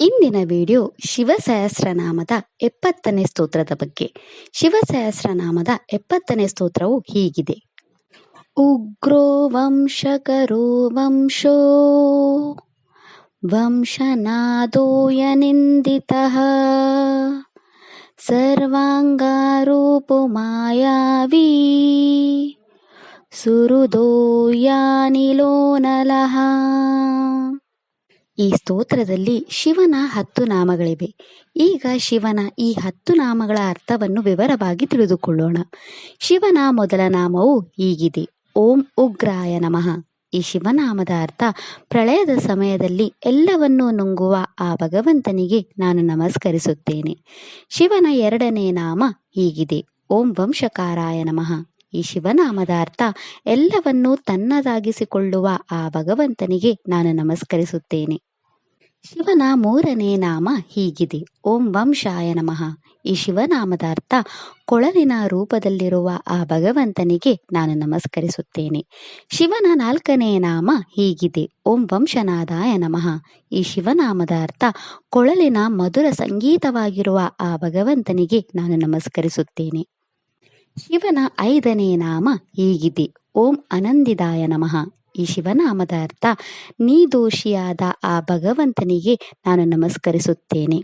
ಇಂದಿನ ವಿಡಿಯೋ ಶಿವಸಹಸ್ರನಾಮದ 70ನೇ ಸ್ತೋತ್ರದ ಬಗ್ಗೆ. ಶಿವಸಹಸ್ರನಾಮದ 70ನೇ ಸ್ತೋತ್ರವು ಹೀಗಿದೆ. ಉಗ್ರೋ ವಂಶಕರೋ ವಂಶೋ ವಂಶನಾದೋಯ ನಿಂದಿತಃ ಸರ್ವಾಂಗಾರೂಪೋ ಮಾಯಾವಿ ಸುಹೃದೋ ಯಾನಿಲೋ ನಲಃ. ಈ ಸ್ತೋತ್ರದಲ್ಲಿ ಶಿವನ 10 ನಾಮಗಳಿವೆ. ಈಗ ಶಿವನ ಈ 10 ನಾಮಗಳ ಅರ್ಥವನ್ನು ವಿವರವಾಗಿ ತಿಳಿದುಕೊಳ್ಳೋಣ. ಶಿವನ ಮೊದಲ ನಾಮವು ಹೀಗಿದೆ, ಓಂ ಉಗ್ರಾಯ ನಮಃ. ಈ ಶಿವನಾಮದ ಅರ್ಥ, ಪ್ರಳಯದ ಸಮಯದಲ್ಲಿ ಎಲ್ಲವನ್ನೂ ನುಂಗುವ ಆ ಭಗವಂತನಿಗೆ ನಾನು ನಮಸ್ಕರಿಸುತ್ತೇನೆ. ಶಿವನ ಎರಡನೇ ನಾಮ ಹೀಗಿದೆ, ಓಂ ವಂಶಕಾರಾಯ ನಮಃ. ಈ ಶಿವನಾಮದ ಅರ್ಥ, ಎಲ್ಲವನ್ನೂ ತನ್ನದಾಗಿಸಿಕೊಳ್ಳುವ ಆ ಭಗವಂತನಿಗೆ ನಾನು ನಮಸ್ಕರಿಸುತ್ತೇನೆ. ಶಿವನ ಮೂರನೇ ನಾಮ ಹೀಗಿದೆ, ಓಂ ವಂಶಾಯ ನಮಃ. ಈ ಶಿವನಾಮದ ಅರ್ಥ, ಕೊಳಲಿನ ರೂಪದಲ್ಲಿರುವ ಆ ಭಗವಂತನಿಗೆ ನಾನು ನಮಸ್ಕರಿಸುತ್ತೇನೆ. ಶಿವನ ನಾಲ್ಕನೇ ನಾಮ ಹೀಗಿದೆ, ಓಂ ವಂಶನಾದಾಯ ನಮಃ. ಈ ಶಿವನಾಮದ ಅರ್ಥ, ಕೊಳಲಿನ ಮಧುರ ಸಂಗೀತವಾಗಿರುವ ಆ ಭಗವಂತನಿಗೆ ನಾನು ನಮಸ್ಕರಿಸುತ್ತೇನೆ. ಶಿವನ 5ನೇ ನಾಮ ಹೀಗಿದೆ, ಓಂ ಅನಂದಿದಾಯ ನಮಃ. ಈ ಶಿವನಾಮದ ಅರ್ಥ, ನಿರ್ದೋಷಿಯಾದ ಆ ಭಗವಂತನಿಗೆ ನಾನು ನಮಸ್ಕರಿಸುತ್ತೇನೆ.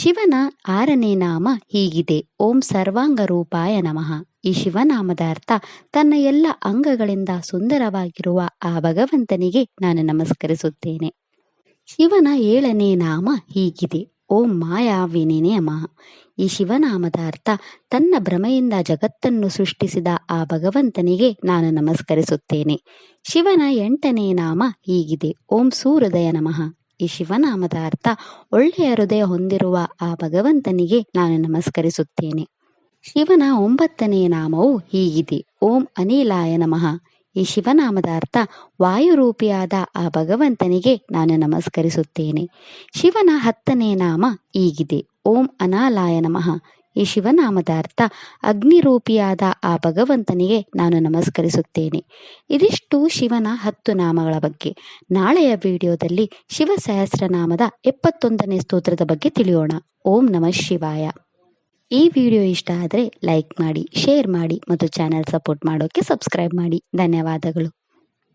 ಶಿವನ 6ನೇ ನಾಮ ಹೀಗಿದೆ, ಓಂ ಸರ್ವಾಂಗ ರೂಪಾಯ ನಮಃ. ಈ ಶಿವನಾಮದ ಅರ್ಥ, ತನ್ನ ಎಲ್ಲ ಅಂಗಗಳಿಂದ ಸುಂದರವಾಗಿರುವ ಆ ಭಗವಂತನಿಗೆ ನಾನು ನಮಸ್ಕರಿಸುತ್ತೇನೆ. ಶಿವನ 7ನೇ ನಾಮ ಹೀಗಿದೆ, ಓಂ ಮಾಯಾವಿನೇ ನಮಃ. ಈ ಶಿವನಾಮದ ಅರ್ಥ, ತನ್ನ ಭ್ರಮೆಯಿಂದ ಜಗತ್ತನ್ನು ಸೃಷ್ಟಿಸಿದ ಆ ಭಗವಂತನಿಗೆ ನಾನು ನಮಸ್ಕರಿಸುತ್ತೇನೆ. ಶಿವನ 8ನೇ ನಾಮ ಹೀಗಿದೆ, ಓಂ ಸೂಹೃದಯ ನಮಃ. ಈ ಶಿವನಾಮದ ಅರ್ಥ, ಒಳ್ಳೆಯ ಹೃದಯ ಹೊಂದಿರುವ ಆ ಭಗವಂತನಿಗೆ ನಾನು ನಮಸ್ಕರಿಸುತ್ತೇನೆ. ಶಿವನ 9ನೇ ನಾಮವು ಹೀಗಿದೆ, ಓಂ ಅನಿಲಾಯ ನಮಃ. ಈ ಶಿವನಾಮದ ಅರ್ಥ, ವಾಯುರೂಪಿಯಾದ ಆ ಭಗವಂತನಿಗೆ ನಾನು ನಮಸ್ಕರಿಸುತ್ತೇನೆ. ಶಿವನ 10ನೇ ನಾಮ ಹೀಗಿದೆ, ಓಂ ಅನಾಲಾಯ ನಮಃ. ಈ ಶಿವನಾಮದ ಅರ್ಥ, ಅಗ್ನಿರೂಪಿಯಾದ ಆ ಭಗವಂತನಿಗೆ ನಾನು ನಮಸ್ಕರಿಸುತ್ತೇನೆ. ಇದಿಷ್ಟು ಶಿವನ 10 ನಾಮಗಳ ಬಗ್ಗೆ. ನಾಳೆಯ ವಿಡಿಯೋದಲ್ಲಿ ಶಿವ ಸಹಸ್ರನಾಮದ 71ನೇ ಸ್ತೋತ್ರದ ಬಗ್ಗೆ ತಿಳಿಯೋಣ. ಓಂ ನಮಃ ಶಿವಾಯ. ಈ ವಿಡಿಯೋ ಇಷ್ಟ ಆದರೆ ಲೈಕ್ ಮಾಡಿ, ಶೇರ್ ಮಾಡಿ ಮತ್ತು ಚಾನೆಲ್ ಸಪೋರ್ಟ್ ಮಾಡೋಕ್ಕೆ ಸಬ್ಸ್ಕ್ರೈಬ್ ಮಾಡಿ. ಧನ್ಯವಾದಗಳು.